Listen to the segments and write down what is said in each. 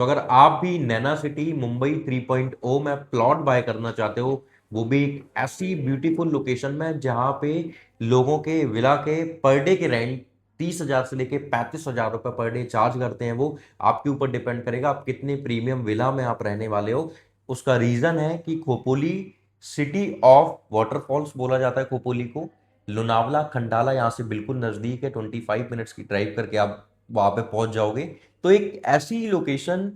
तो अगर आप भी नैना सिटी मुंबई 3.0 में प्लॉट बाय करना चाहते हो, वो भी एक ऐसी ब्यूटीफुल लोकेशन में जहां पे लोगों के विला के पर डे के रेंट 30,000 से लेके 35,000 रुपए पर डे चार्ज करते हैं, वो आपके ऊपर डिपेंड करेगा आप कितने प्रीमियम विला में आप रहने वाले हो। उसका रीजन है कि खोपोली सिटी ऑफ वाटरफॉल्स बोला जाता है खोपोली को। लोनावला खंडाला यहाँ से बिल्कुल नजदीक है, 25 मिनट्स की ड्राइव करके आप वहां पे पहुंच जाओगे। तो एक ऐसी लोकेशन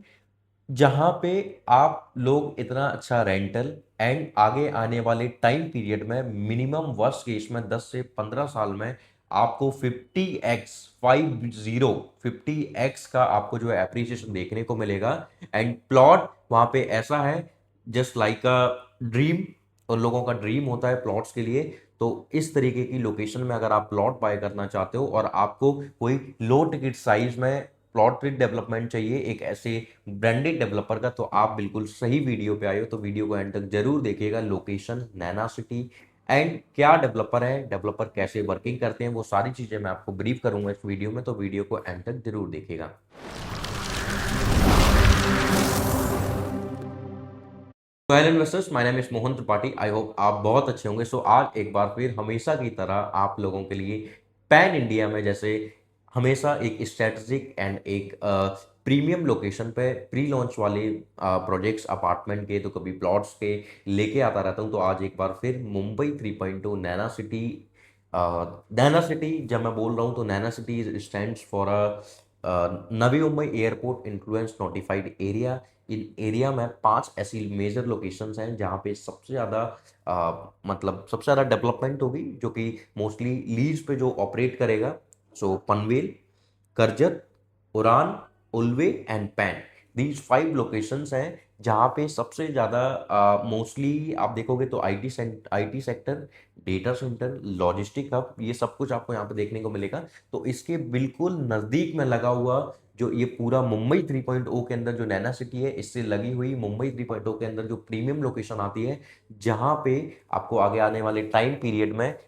जहां पे आप लोग इतना अच्छा रेंटल एंड आगे आने वाले टाइम पीरियड में मिनिमम वर्स्ट केस में 10 से 15 साल में आपको 50x 50x का आपको जो है एप्रिसिएशन देखने को मिलेगा। एंड प्लॉट वहां पे ऐसा है जस्ट लाइक अ ड्रीम, और लोगों का ड्रीम होता है प्लॉट्स के लिए। तो इस तरीके की लोकेशन में अगर आप प्लॉट बाय करना चाहते हो और आपको कोई लो टिकट साइज में प्लॉट डेवलपमेंट चाहिए एक ऐसे ब्रांडेड डेवलपर का, तो आप बिल्कुल सही वीडियो पे आए हो। तो वीडियो को एंड तक जरूर देखिएगा। लोकेशन नैना सिटी एंड क्या डेवलपर है, डेवलपर कैसे वर्किंग करते हैं, वो सारी चीजें मैं आपको ब्रीफ करूंगा इस वीडियो में, तो वीडियो को एंड तक जरूर देखिएगा। तो hello investors, my name is Mohan Tripathi. I hope आप बहुत अच्छे होंगे। सो आज एक बार फिर हमेशा की तरह आप लोगों के लिए पैन इंडिया में जैसे हमेशा एक स्ट्रेटेजिक एंड एक प्रीमियम लोकेशन पे प्री लॉन्च वाले प्रोजेक्ट्स अपार्टमेंट के तो कभी प्लॉट्स के लेके आता रहता हूं। तो आज एक बार फिर Mumbai 3.2 NAINA city. NAINA city जब मैं बोल रहा हूं तो NAINA city stands for Navi Mumbai airport influence notified area. इन एरिया में 5 ऐसी मेजर लोकेशंस हैं जहाँ पे सबसे ज़्यादा मतलब सबसे ज़्यादा डेवलपमेंट होगी, जो कि मोस्टली लीज पे जो ऑपरेट करेगा। सो पनवेल, करजत, उड़ान, उल्वे एंड पैन, दीज 5 लोकेशंस हैं जहाँ पे सबसे ज़्यादा मोस्टली आप देखोगे तो IT sector, data centre, logistic hub, ये सब कुछ आपको यहाँ पे देखने को मिलेगा। तो इसके बिल्कुल नज़दीक में लगा हुआ जो ये पूरा मुंबई 3.0 के अंदर जो नैना सिटी है, इससे लगी हुई मुंबई 3.0 के अंदर जो प्रीमियम लोकेशन आती है, जहां पे आपको आगे आने वाले टाइम पीरियड में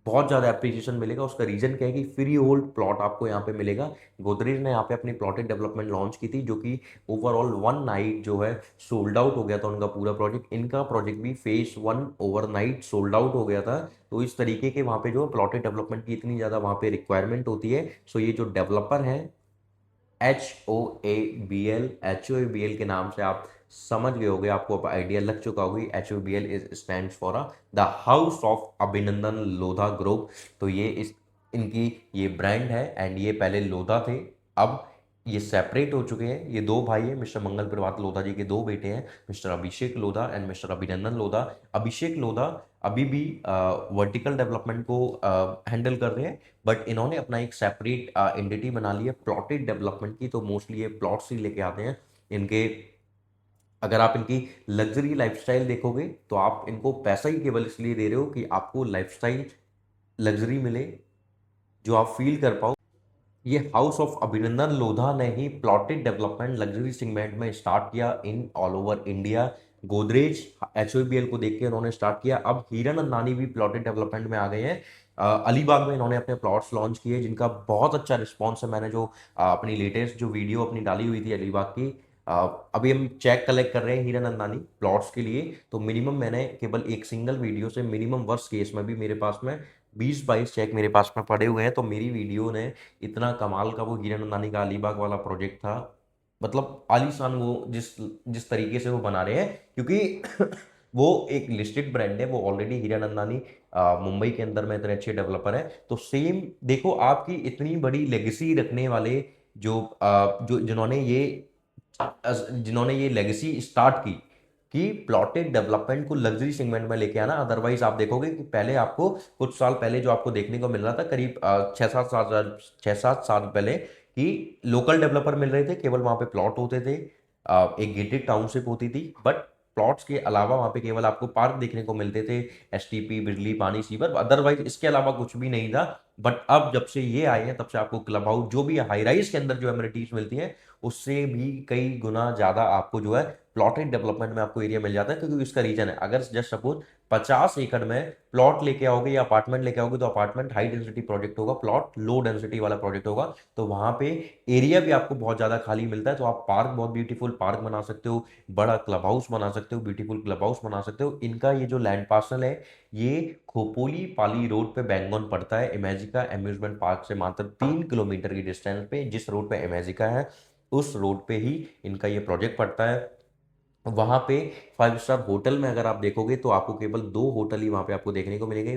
बहुत ज्यादा एप्रिसिएशन मिलेगा। उसका रीजन क्या है कि फ्री होल्ड प्लॉट आपको यहाँ पे मिलेगा। गोदरेज ने यहाँ पे अपनी प्लॉटेड डेवलपमेंट लॉन्च की थी, जो कि ओवरऑल वन नाइट जो है सोल्ड आउट हो गया था उनका पूरा प्रोजेक्ट। इनका प्रोजेक्ट भी फेज 1 ओवरनाइट सोल्ड आउट हो गया था। तो इस तरीके के वहाँ पे जो प्लॉटेड डेवलपमेंट की इतनी ज्यादा वहाँ पे रिक्वायरमेंट होती है। सो ये जो डेवलपर है HOABL के नाम से आप समझ गए होंगे, आपको अब आइडिया लग चुका होगी। HOABL is stand for the house of अभिनंदन लोधा ग्रुप। तो ये इस इनकी ये ब्रांड है एंड ये पहले लोधा थे, अब ये सेपरेट हो चुके हैं। ये दो भाई हैं, मिस्टर मंगल प्रभात लोधा जी के दो बेटे हैं, mister Abhishek Lodha and mister अभिनंदन लोधा। अभिषेक लोधा अभी भी वर्टिकल डेवलपमेंट को हैंडल कर रहे हैं, बट इन्होंने अपना एक सेपरेट एंटिटी बना लिया प्लॉटेड डेवलपमेंट की। तो मोस्टली ये प्लॉट्स ही लेके आते हैं इनके। अगर आप इनकी लग्जरी लाइफस्टाइल देखोगे तो आप इनको पैसा ही केवल इसलिए दे रहे हो कि आपको लाइफस्टाइल लग्जरी मिले, जो आप फील कर पाओ। ये हाउस ऑफ अभिनंदन लोधा ने ही प्लॉटेड डेवलपमेंट लग्जरी सेगमेंट में स्टार्ट किया in all over India. Godrej HOABL को देख के उन्होंने स्टार्ट किया। अब हीरा नंदानी भी प्लॉटेड डेवलपमेंट में आ गए हैं। अलीबाग में इन्होंने अपने प्लॉट्स लॉन्च किए, जिनका बहुत अच्छा रिस्पॉन्स है। मैंने जो अपनी लेटेस्ट जो वीडियो अपनी डाली हुई थी अलीबाग की, अभी हम चेक कलेक्ट कर रहे हैं हीरा नंदानी प्लॉट्स के लिए। तो मिनिमम मैंने केवल एक सिंगल वीडियो से मिनिमम वर्स्ट केस में भी मेरे पास में 20-22 चेक मेरे पास में पड़े हुए हैं। तो मेरी वीडियो ने इतना कमाल का वो हीरा नंदानी का अलीबाग वाला प्रोजेक्ट था, मतलब आलीशान वो जिस जिस तरीके से वो बना रहे हैं, क्योंकि वो एक लिस्टेड ब्रांड है। वो ऑलरेडी हीरा नंदानी मुंबई के अंदर में इतने अच्छे डेवलपर है। तो सेम देखो, आपकी इतनी बड़ी लेगेसी रखने वाले जो जो जिन्होंने ये लेगेसी स्टार्ट की कि प्लॉटेड डेवलपमेंट को लग्जरी सेगमेंट में लेके आना। अदरवाइज आप देखोगे कि पहले आपको कुछ साल पहले जो आपको देखने को मिल रहा था, करीब 6-7 साल पहले, कि लोकल डेवलपर मिल रहे थे, केवल वहां पे प्लॉट होते थे, एक गेटेड टाउनशिप होती थी, बट प्लॉट्स के अलावा वहां पे केवल आपको पार्क देखने को मिलते थे, STP, बिजली, पानी, सीवर, अदरवाइज इसके अलावा कुछ भी नहीं था। बट अब जब से ये आए हैं तब से आपको क्लब हाउस जो भी हाई राइज के अंदर जो एमिनिटीज मिलती है, उससे भी कई गुना ज्यादा आपको जो है प्लॉटेड डेवलपमेंट में आपको एरिया मिल जाता है, क्योंकि इसका रीजन है, अगर जस्ट सपोज 50 एकड़ में प्लॉट लेके आओगे या अपार्टमेंट लेके आओगे, तो अपार्टमेंट हाई डेंसिटी प्रोजेक्ट होगा, प्लॉट लो डेंसिटी वाला प्रोजेक्ट होगा, तो वहां पे एरिया भी आपको बहुत ज्यादा खाली मिलता है। तो आप पार्क, बहुत ब्यूटीफुल पार्क बना सकते हो, बड़ा क्लब हाउस बना सकते हो, ब्यूटीफुल क्लब हाउस बना सकते हो। इनका ये जो लैंड पार्सल है, ये खोपोली पाली रोड पे बैंगन पड़ता है, इमेजिका एम्यूजमेंट पार्क से मात्र 3 किलोमीटर की डिस्टेंस पे। जिस रोड पे इमेजिका है उस रोड पे ही इनका ये प्रोजेक्ट पड़ता है। वहां पे 5 स्टार होटल में अगर आप देखोगे तो आपको केवल 2 होटल ही वहां पे आपको देखने को मिलेंगे।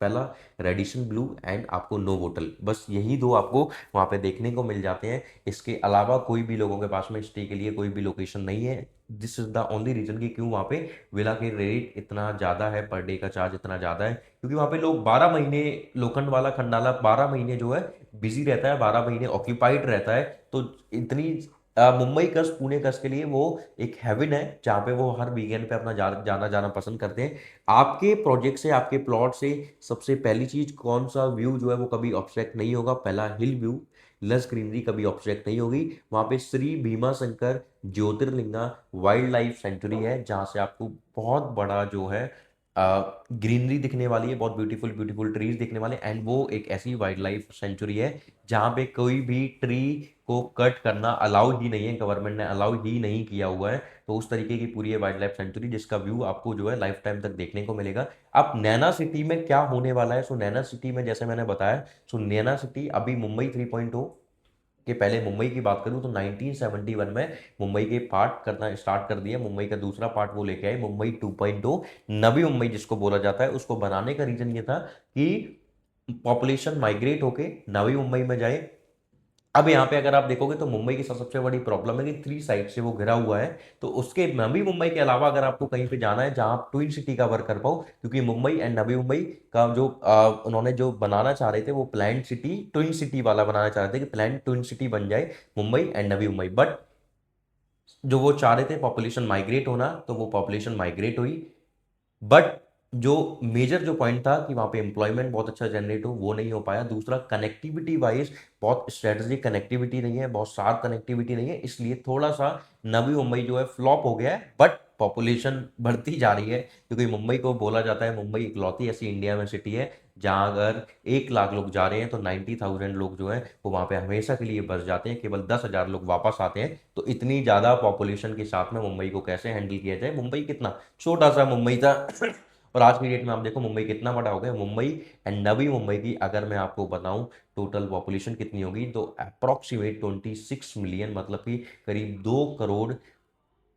पहला रेडिशन ब्लू एंड आपको नो होटल, बस यही दो आपको वहां पे देखने को मिल जाते हैं। इसके अलावा कोई भी लोगों के पास में स्टे के लिए कोई भी लोकेशन नहीं है। This is the only reason कि क्यों वहां पे विला के रेट इतना ज्यादा है, पर डे का चार्ज इतना ज्यादा है, क्योंकि वहां पे लोग 12 महीने, लोखंड वाला खंडाला 12 महीने जो है बिजी रहता है, 12 महीने ऑक्यूपाइड रहता है। तो इतनी मुंबई कस पुणे कस के लिए वो एक हेवन है, जहाँ पे वो हर वीकेंड पे अपना जाना जाना पसंद करते हैं। आपके प्रोजेक्ट से, आपके प्लॉट से सबसे पहली चीज कौन सा व्यू जो है वो कभी ऑब्स्ट्रैक्ट नहीं होगा, पहला हिल व्यू, लस ग्रीनरी कभी ऑब्स्ट्रैक्ट नहीं होगी। वहां पे Shri Bhima Shankar jyotirlinga wild life sanctuary है, जहां से आपको बहुत बड़ा जो है ग्रीनरी दिखने वाली है, बहुत ब्यूटीफुल ब्यूटीफुल ट्रीज दिखने वाले, एंड वो एक ऐसी वाइल्ड लाइफ सेंचुरी है जहाँ पे कोई भी ट्री को कट करना अलाउ ही नहीं है, गवर्नमेंट ने अलाउ ही नहीं किया हुआ है। तो उस तरीके की पूरी है वाइल्ड लाइफ सेंचुरी, जिसका व्यू आपको जो है लाइफ टाइम तक देखने को मिलेगा। अब नैना सिटी में क्या होने वाला है, सो नैना सिटी में जैसे मैंने बताया, सो नैना सिटी अभी मुंबई 3.0 के पहले मुंबई की बात करूं तो 1971 में मुंबई के पार्ट करना स्टार्ट कर दिया। मुंबई का दूसरा पार्ट वो लेके आए, मुंबई 2.0, नवी मुंबई जिसको बोला जाता है। उसको बनाने का रीजन ये था कि पॉपुलेशन माइग्रेट होके नवी मुंबई में जाए। अब यहाँ पे अगर आप देखोगे तो मुंबई की सबसे बड़ी प्रॉब्लम है कि 3 साइड से वो घिरा हुआ है। तो उसके नवी मुंबई के अलावा अगर आपको कहीं पे जाना है जहां आप ट्विन सिटी कवर कर पाओ, क्योंकि मुंबई एंड नवी मुंबई का जो उन्होंने जो बनाना चाह रहे थे वो प्लान्ड सिटी ट्विन सिटी वाला बनाना चाह रहे थे कि प्लान्ड ट्विन सिटी बन जाए मुंबई एंड नवी मुंबई। बट जो वो चाह रहे थे पॉपुलेशन माइग्रेट होना, तो वो पॉपुलेशन माइग्रेट हुई। बट जो मेजर जो पॉइंट था कि वहां पे एम्प्लॉयमेंट बहुत अच्छा जनरेट हो, वो नहीं हो पाया। दूसरा, कनेक्टिविटी वाइज बहुत स्ट्रेटेजिक कनेक्टिविटी नहीं है, बहुत शार्प कनेक्टिविटी नहीं है, इसलिए थोड़ा सा नवी मुंबई जो है फ्लॉप हो गया है। बट पॉपुलेशन बढ़ती जा रही है, क्योंकि मुंबई को बोला जाता है मुंबई इकलौती ऐसी इंडिया में सिटी है जहां अगर 1 लाख लोग जा रहे हैं तो 90,000 लोग जो है वो वहां पे हमेशा के लिए बस जाते हैं, केवल 10,000 लोग वापस आते हैं। तो इतनी ज्यादा पॉपुलेशन के साथ में मुंबई को कैसे हैंडल किया जाए। मुंबई कितना छोटा सा मुंबई था और आज की डेट में आप देखो मुंबई कितना बड़ा हो गया। मुंबई एंड नवी मुंबई की अगर मैं आपको बताऊं टोटल पॉपुलेशन कितनी होगी, तो अप्रोक्सीमेट 26 मिलियन, मतलब कि करीब 2 करोड़,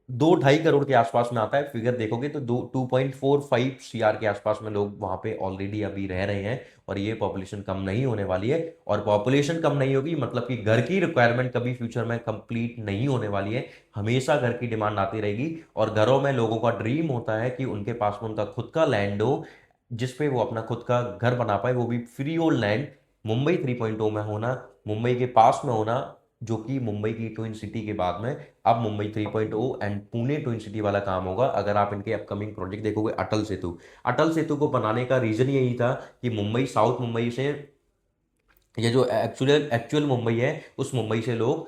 2-2.5 करोड़ के आसपास में आता है। फिगर देखोगे तो 2.45 CR के आसपास में लोग वहां पे ऑलरेडी अभी रह रहे हैं, और ये पॉपुलेशन कम नहीं होने वाली है। और पॉपुलेशन कम नहीं होगी मतलब कि घर की रिक्वायरमेंट कभी फ्यूचर में कंप्लीट नहीं होने वाली है, हमेशा घर की डिमांड आती रहेगी। और घरों में लोगों का ड्रीम होता है कि उनके पास में उनका खुद का लैंड हो, जिसपे वो अपना खुद का घर बना पाए, वो भी फ्री ओल्ड लैंड। मुंबई 3.0 में होना, मुंबई के पास में होना, जो कि मुंबई की ट्विन सिटी के बाद में अब Mumbai 3.0 and Pune twin city वाला काम होगा। अगर आप इनके अपकमिंग प्रोजेक्ट देखोगे, अटल सेतु, अटल सेतु को बनाने का रीजन यही था कि मुंबई, साउथ मुंबई से, ये जो एक्चुअल एक्चुअल मुंबई है उस मुंबई से लोग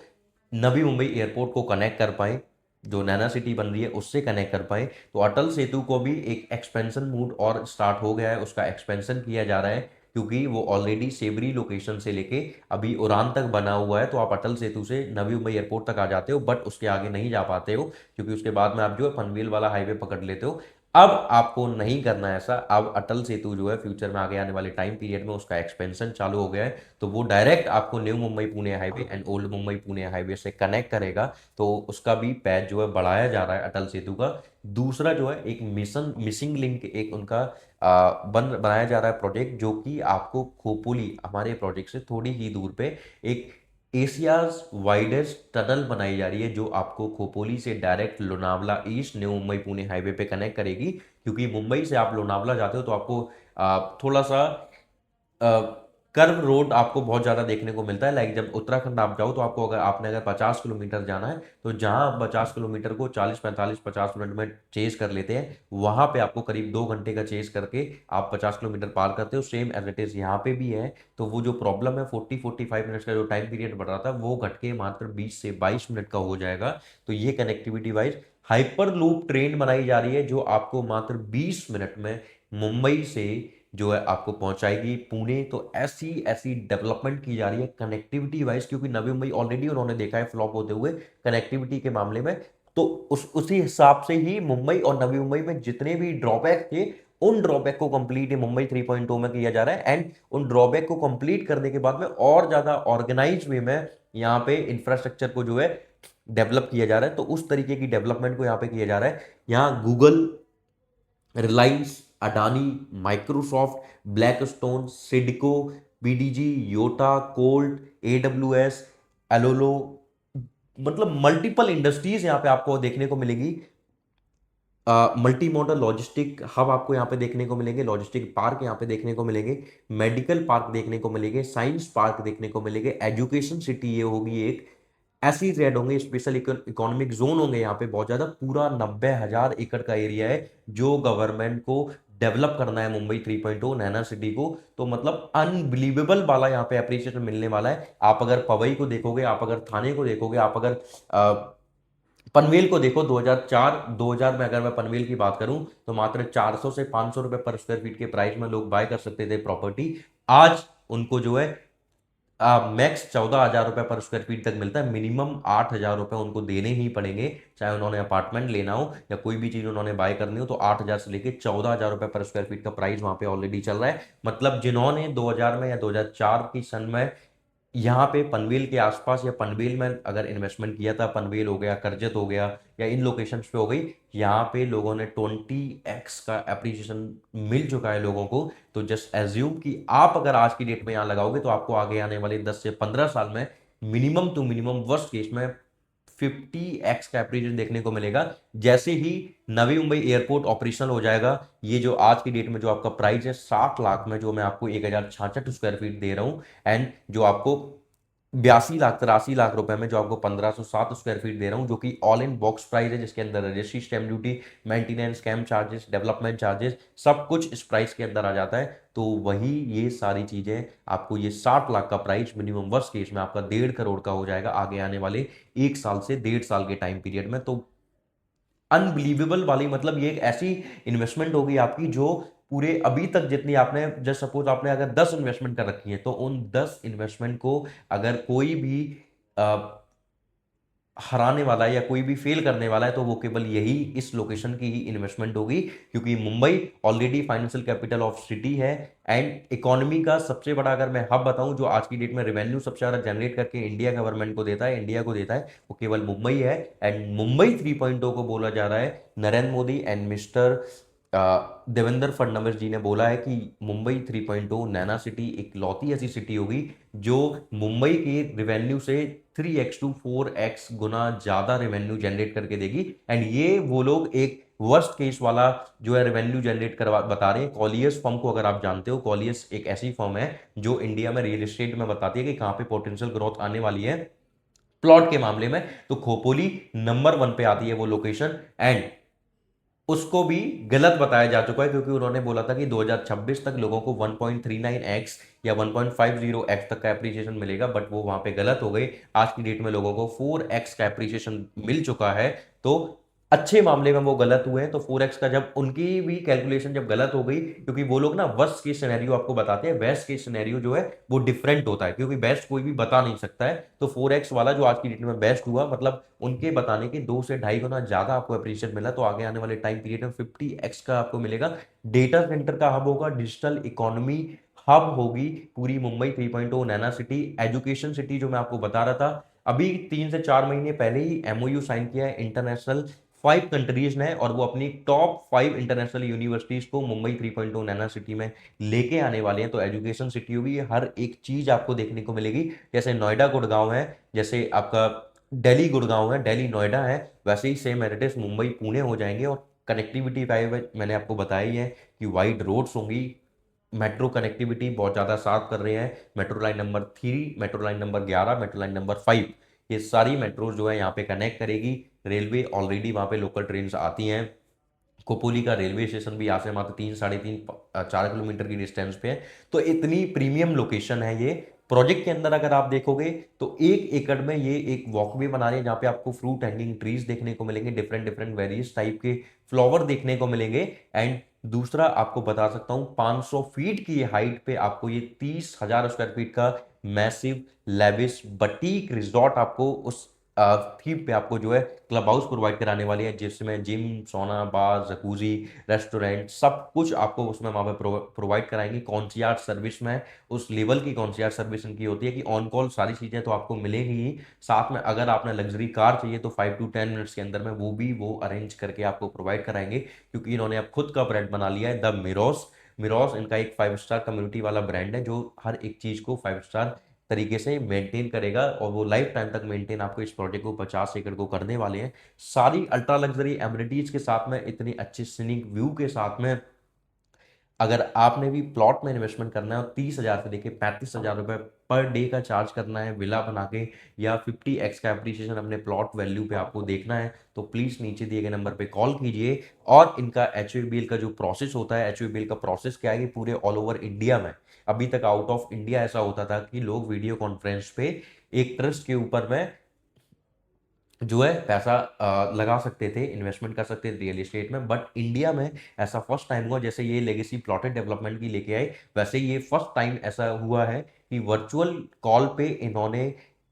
नवी मुंबई एयरपोर्ट को कनेक्ट कर पाए, जो नैना सिटी बन रही है उससे कनेक्ट कर पाए। तो अटल सेतु को भी एक एक्सपेंशन मूड और स्टार्ट हो गया है, उसका एक्सपेंशन किया जा रहा है, क्योंकि वो ऑलरेडी सेवरी लोकेशन से लेके अभी उड़ान तक बना हुआ है। तो आप अटल सेतु से नवी मुंबई एयरपोर्ट तक आ जाते हो, बट उसके आगे नहीं जा पाते हो, क्योंकि उसके बाद में आप जो है पनवेल वाला हाईवे पकड़ लेते हो। अब आपको नहीं करना है ऐसा। अब अटल सेतु जो है फ्यूचर में आगे आने वाले टाइम पीरियड में उसका एक्सपेंशन चालू हो गया है, तो वो डायरेक्ट आपको new Mumbai Pune highway and old Mumbai Pune highway से कनेक्ट करेगा। तो उसका भी पैच जो है बढ़ाया जा रहा है अटल सेतु का। दूसरा जो है एक मिशन मिसिंग लिंक, एक उनका बनाया जा रहा है प्रोजेक्ट, जो कि आपको खोपोली हमारे प्रोजेक्ट से थोड़ी ही दूर पे एक एशियाज वाइडेस्ट टनल बनाई जा रही है, जो आपको खोपोली से direct Lonavala east new Mumbai Pune highway पे कनेक्ट करेगी। क्योंकि मुंबई से आप लोनावला जाते हो तो आपको थोड़ा सा कर्व रोड आपको बहुत ज़्यादा देखने को मिलता है। लाइक जब उत्तराखंड आप जाओ तो आपको अगर 50 किलोमीटर जाना है तो जहाँ आप 50 किलोमीटर को 40 45 50 मिनट में चेज कर लेते हैं, वहाँ पे आपको करीब 2 घंटे का चेज करके आप 50 किलोमीटर पार करते हो। सेम एज इट इज़ यहाँ पे भी है। तो वो जो प्रॉब्लम है 40 45 मिनट्स का जो टाइम पीरियड बढ़ रहा था वो घट के मात्र 20 से 22 मिनट का हो जाएगा। तो ये connectivity wise hyper loop train बनाई जा रही है जो आपको मात्र 20 मिनट में मुंबई से जो है आपको पहुंचाएगी पुणे। तो ऐसी ऐसी डेवलपमेंट की जा रही है कनेक्टिविटी वाइज, क्योंकि नवी मुंबई ऑलरेडी उन्होंने देखा है फ्लॉप होते हुए कनेक्टिविटी के मामले में। तो उसी हिसाब से ही मुंबई और नवी मुंबई में जितने भी ड्रॉबैक थे उन ड्रॉबैक को कंप्लीट मुंबई 3.0 में किया जा रहा है। एंड उन ड्रॉबैक को कंप्लीट करने के बाद में और ज्यादा ऑर्गेनाइज वे में यहाँ पे इंफ्रास्ट्रक्चर को जो है डेवलप किया जा रहा है। तो उस तरीके की डेवलपमेंट को यहाँ पे किया जा रहा है। यहाँ Google, Reliance, Adani, Microsoft, Blackstone, CIDCO, BDG, Yotta, Colt, AWS, एलोलो, मतलब मल्टीपल इंडस्ट्रीज यहाँ पे आपको देखने को मिलेगी। मल्टी मॉडल लॉजिस्टिक हब आपको यहाँ पे देखने को मिलेंगे, लॉजिस्टिक पार्क यहाँ पे देखने को मिलेंगे, मेडिकल पार्क देखने को मिलेंगे, साइंस पार्क देखने को मिलेंगे, एजुकेशन सिटी ये होगी एक, ऐसी रेड होंगे, स्पेशल इकोनॉमिक जोन होंगे यहाँ पे बहुत ज्यादा। पूरा 90,000 एकड़ का एरिया है जो गवर्नमेंट को डेवलप करना है मुंबई 3.0 नैना सिटी को। तो मतलब अनबिलीवेबल वाला यहाँ पे अप्रिसिएशन मिलने वाला है। आप अगर पवई को देखोगे, आप अगर थाने को देखोगे, आप अगर पनवेल को देखो, 2000 में अगर मैं पनवेल की बात करूं तो मात्र 400 से 500 रुपए पर स्क्वायर फीट के प्राइस में लोग बाय कर सकते थे प्रॉपर्टी। आज उनको जो है मैक्स 14,000 रुपए पर स्क्वायर फीट तक मिलता है। मिनिमम 8,000 रुपए उनको देने ही पड़ेंगे, चाहे उन्होंने अपार्टमेंट लेना हो या कोई भी चीज उन्होंने बाय करनी हो। तो 8,000 से लेके 14,000 रुपए पर स्क्वायर फीट का प्राइस वहां पे ऑलरेडी चल रहा है। मतलब जिन्होंने 2000 में या 2004 की सन में यहाँ पे पनवेल के आसपास या पनवेल में अगर इन्वेस्टमेंट किया था, पनवेल हो गया, करजत हो गया, या इन लोकेशंस पे हो गई, यहाँ पे लोगों ने 20x का एप्रिसिएशन मिल चुका है लोगों को। तो जस्ट एज्यूम कि आप अगर आज की डेट में यहाँ लगाओगे तो आपको आगे आने वाले 10 से 15 साल में minimum to minimum worst case में 50x का एप्रिसिएशन देखने को मिलेगा। जैसे ही नवी मुंबई एयरपोर्ट ऑपरेशनल हो जाएगा, ये जो आज की डेट में जो आपका प्राइस है 60 लाख में, जो मैं आपको 1066 स्क्वायर फीट दे रहा हूं, एंड जो आपको 82 लाख 83 लाख रुपए में जो आपको 1507 स्क्वायर फीट दे रहा हूं, जो कि ऑल इन बॉक्स प्राइस है, जिसके अंदर registry, stamp duty, maintenance, camp charges, development charges, सब कुछ इस प्राइस के अंदर आ जाता है। तो वही ये सारी चीजें आपको ये 60 लाख का प्राइस मिनिमम वर्स्ट केस में आपका 1.5 करोड़ का हो जाएगा आगे आने वाले 1 साल से 1.5 साल के टाइम पीरियड में। तो अनबिलीवेबल वाली, मतलब ये एक ऐसी इन्वेस्टमेंट होगी आपकी जो पूरे अभी तक जितनी आपने, जस्ट सपोज आपने अगर 10 इन्वेस्टमेंट कर रखी है, तो उन 10 इन्वेस्टमेंट को अगर कोई भी हराने वाला है या कोई भी फेल करने वाला है तो वो केवल यही इस लोकेशन की ही इन्वेस्टमेंट होगी। क्योंकि Mumbai already financial capital of city है, एंड इकोनॉमी का सबसे बड़ा, अगर मैं हब बताऊं जो आज की डेट में रेवेन्यू सबसे ज्यादा जनरेट करके इंडिया गवर्नमेंट को देता है, इंडिया को देता है, वो केवल मुंबई है। एंड मुंबई 3.0 को बोला जा रहा है, नरेंद्र मोदी एंड मिस्टर देवेंद्र फडणवीस जी ने बोला है कि मुंबई 3.0 नैना सिटी एक लौती ऐसी सिटी होगी जो मुंबई के रिवेन्यू से 3x टू 4x गुना ज्यादा रेवेन्यू जनरेट करके देगी। एंड ये वो लोग एक वर्स्ट केस वाला जो है रेवेन्यू जनरेट करवा बता रहे हैं। कॉलियस फर्म को अगर आप जानते हो, कॉलियस एक ऐसी फर्म है जो इंडिया में रियल एस्टेट में बताती है कि कहां पे पोटेंशियल ग्रोथ आने वाली है प्लॉट के मामले में। तो खोपोली नंबर 1 पे आती है वो लोकेशन, एंड उसको भी गलत बताया जा चुका है, क्योंकि उन्होंने बोला था कि 2026 तक लोगों को 1.39x या 1.50x तक का एप्रिसिएशन मिलेगा, बट वो वहां पे गलत हो गई। आज की डेट में लोगों को 4x का एप्रिसिएशन मिल चुका है। तो अच्छे मामले में वो गलत हुए हैं। तो 4x का जब उनकी भी कैलकुलेशन जब गलत हो गई, क्योंकि वो लोग ना वर्स्ट केस सिनेरियो आपको बताते हैं, बेस्ट केस सिनेरियो जो है वो डिफरेंट होता है, क्योंकि बेस्ट कोई भी बता नहीं सकता है। तो 4x वाला जो आज की डेट में बेस्ट हुआ, मतलब उनके बताने के 2 से 2.5 गुना ज्यादा आपको अप्रिशिएट मिला। तो आगे आने वाले टाइम पीरियड में 50x का आपको मिलेगा। डेटा सेंटर का हब होगा, डिजिटल इकोनॉमी हब होगी पूरी मुंबई 3.0 नैना सिटी। एजुकेशन सिटी जो मैं आपको बता रहा था, अभी 3 से 4 महीने पहले ही एमओयू साइन किया है इंटरनेशनल 5 कंट्रीज ने, और वो अपनी टॉप 5 इंटरनेशनल यूनिवर्सिटीज को मुंबई 3.0 नैना सिटी में लेके आने वाले हैं। तो एजुकेशन सिटी होगी, हर एक चीज आपको देखने को मिलेगी। जैसे नोएडा गुड़गांव है, जैसे आपका दिल्ली गुड़गांव है, दिल्ली नोएडा है, वैसे ही सेम एडिटिव मुंबई पुणे हो जाएंगे। और कनेक्टिविटी का मैंने आपको बताया ही है कि वाइड रोड्स होंगी, मेट्रो कनेक्टिविटी बहुत ज़्यादा साफ कर रहे हैं। Metro line number 3, metro line number 11, metro line number 5, ये सारी मेट्रो जो है यहाँ पे कनेक्ट करेगी। रेलवे ऑलरेडी वहाँ पे लोकल ट्रेन आती हैं। कोपोली का रेलवे स्टेशन भी यहाँ से मात्र 3, 3.5, 4 किलोमीटर की डिस्टेंस पे है। तो इतनी प्रीमियम लोकेशन है ये। प्रोजेक्ट के अंदर अगर आप देखोगे तो 1 एकड़ में ये एक वॉकवे बना रहे हैं जहाँ पे आपको फ्रूट हैंगिंग ट्रीज देखने को मिलेंगे, डिफरेंट डिफरेंट वेरियस टाइप के फ्लावर देखने को मिलेंगे। एंड दूसरा आपको बता सकता हूँ 500 फीट की हाइट पे आपको ये 30,000 स्क्वायर फीट का मैसिव लेविश बटीक रिजॉर्ट आपको उस थीम पे आपको जो है क्लब हाउस प्रोवाइड कराने वाली है, जिसमें जिम, सोना, बार, जकूजी, रेस्टोरेंट सब कुछ आपको उसमें वहाँ पे प्रोवाइड कराएंगे। कॉन्सियर्ज सर्विस में उस लेवल की कॉन्सियर्ज सर्विस इनकी होती है कि ऑन कॉल सारी चीज़ें तो आपको मिलेंगी ही, साथ में अगर आपने लग्जरी कार चाहिए तो 5 to 10 मिनट्स के अंदर में वो भी वो अरेंज करके आपको प्रोवाइड कराएंगे, क्योंकि इन्होंने अब खुद का ब्रांड बना लिया है द मिरोस। मिरोस इनका एक 5 स्टार कम्युनिटी वाला ब्रांड है जो हर एक चीज़ को 5 स्टार तरीके से मेंटेन करेगा, और वो लाइफ टाइम तक मेंटेन आपको इस प्रोजेक्ट को 50 एकड़ को करने वाले हैं, सारी अल्ट्रा लग्जरी एमिनिटीज के साथ में, इतनी अच्छी सीनिक व्यू के साथ में। अगर आपने भी प्लॉट में इन्वेस्टमेंट करना है और 30,000 से लेके 35,000 रुपए पर डे का चार्ज करना है विला बना के, या 50x का एप्रिसिएशन अपने प्लॉट वैल्यू पे आपको देखना है, तो प्लीज नीचे दिए गए नंबर पे कॉल कीजिए। और इनका HUBL का जो प्रोसेस होता है, HUBL का प्रोसेस क्या है कि पूरे ऑल ओवर इंडिया में, अभी तक आउट ऑफ इंडिया ऐसा होता था कि लोग वीडियो कॉन्फ्रेंस पे एक ट्रस्ट के ऊपर में जो है पैसा लगा सकते थे, इन्वेस्टमेंट कर सकते थे रियल एस्टेट में, बट इंडिया में ऐसा फर्स्ट टाइम हुआ। जैसे ये लेगेसी प्लॉटेड डेवलपमेंट की लेके आए, वैसे ये फर्स्ट टाइम ऐसा हुआ है कि वर्चुअल कॉल पे इन्होंने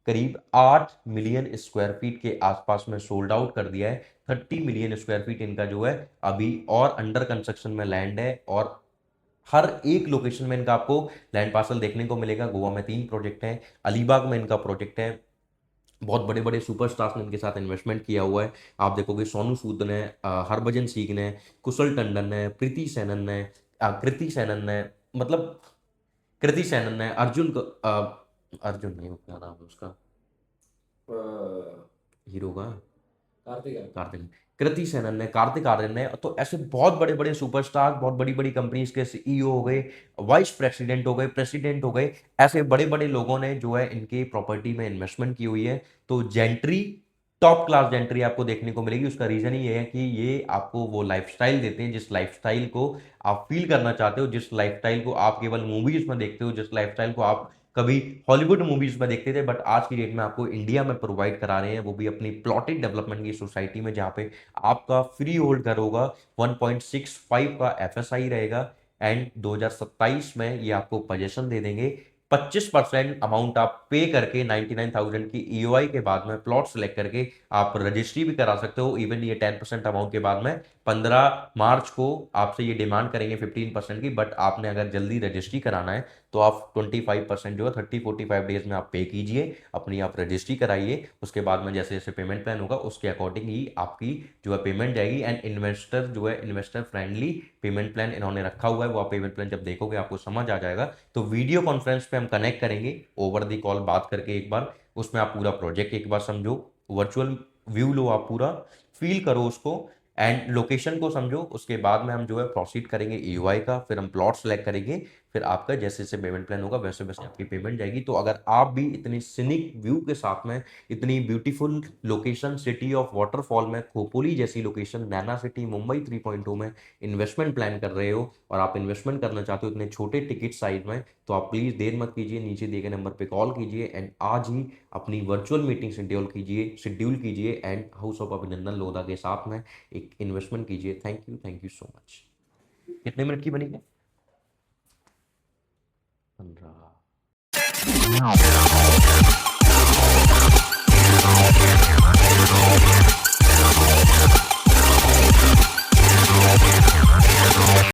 करीब 8 मिलियन स्क्वायर फीट के आसपास में सोल्ड आउट कर दिया है। 30 मिलियन स्क्वायर फीट इनका जो है अभी और अंडर कंस्ट्रक्शन में लैंड है, और हर एक लोकेशन में इनका आपको लैंड पार्सल देखने को मिलेगा। गोवा में 3 प्रोजेक्ट हैं, अलीबाग में इनका प्रोजेक्ट है। बहुत बड़े बड़े सुपरस्टार्स ने इनके साथ इन्वेस्टमेंट किया हुआ है। आप देखोगे सोनू सूद ने, हरभजन सिंह ने, कुशल टंडन ने, प्रीति सेनन ने, कृति सेनन ने, मतलब कृति सेनन ने, अर्जुन नहीं, वो क्या नाम है उसका हीरो का, कार्तिक, कृति सेनन ने, कार्तिक आर्यन ने, तो ऐसे बहुत बड़े बड़े सुपरस्टार, बहुत बड़ी बड़ी कंपनीज के CEO हो गए, वाइस प्रेसिडेंट हो गए, प्रेसिडेंट हो गए, ऐसे बड़े बड़े लोगों ने जो है इनके प्रॉपर्टी में इन्वेस्टमेंट की हुई है। तो जेंट्री, टॉप क्लास जेंट्री आपको देखने को मिलेगी। उसका रीजन ही ये है कि ये आपको वो लाइफस्टाइल देते हैं जिस लाइफस्टाइल को आप फील करना चाहते हो, जिस लाइफस्टाइल को आप केवल मूवीज में देखते हो, जिस लाइफस्टाइल को आप कभी हॉलीवुड मूवीज में देखते थे, बट आज की डेट में आपको इंडिया में प्रोवाइड करा रहे हैं, वो भी अपनी प्लॉटेड डेवलपमेंट की सोसाइटी में, जहाँ पे आपका फ्री होल्ड घर होगा, 1.65 का FSI रहेगा, एंड 2027 में ये आपको पोजेशन दे देंगे। 25% अमाउंट आप पे करके 99,000 की EOI के बाद में प्लॉट सेलेक्ट करके आप रजिस्ट्री भी करा सकते हो। इवन ये 10% अमाउंट के बाद में 15 मार्च को आपसे ये डिमांड करेंगे 15% की, बट आपने अगर जल्दी रजिस्ट्री कराना है तो आप 25% जो है 30-45 डेज में आप पे कीजिए, अपनी आप रजिस्ट्री कराइए। उसके बाद में जैसे जैसे पेमेंट प्लान होगा उसके अकॉर्डिंग ही आपकी जो है पेमेंट जाएगी। एंड इन्वेस्टर जो है, इन्वेस्टर फ्रेंडली पेमेंट प्लान इन्होंने रखा हुआ है, वो आप पेमेंट प्लान जब देखोगे आपको समझ आ जाएगा। तो वीडियो कॉन्फ्रेंस पे हम कनेक्ट करेंगे, ओवर दी कॉल बात करके एक बार, उसमें आप पूरा प्रोजेक्ट एक बार समझो, वर्चुअल व्यू लो, आप पूरा फील करो उसको, एंड लोकेशन को समझो। उसके बाद में हम जो है प्रोसीड करेंगे EOI का, फिर हम प्लॉट सेलेक्ट करेंगे, फिर आपका जैसे जैसे पेमेंट प्लान होगा वैसे वैसे आपकी पेमेंट जाएगी। तो अगर आप भी इतनी सिनिक व्यू के साथ में, इतनी beautiful location, city of waterfall में, खोपोली जैसी लोकेशन, नैना सिटी मुंबई 3.0 में इन्वेस्टमेंट प्लान कर रहे हो, और आप इन्वेस्टमेंट करना चाहते हो इतने छोटे टिकट साइज में, तो आप प्लीज़ देर मत कीजिए, नीचे दिए गए नंबर पर कॉल कीजिए, एंड आज ही अपनी वर्चुअल मीटिंग शेड्यूल कीजिए एंड हाउस ऑफ अभिनंदन लोधा के साथ में एक इन्वेस्टमेंट कीजिए। Thank you so much. कितने मिनट की बनी है? 15।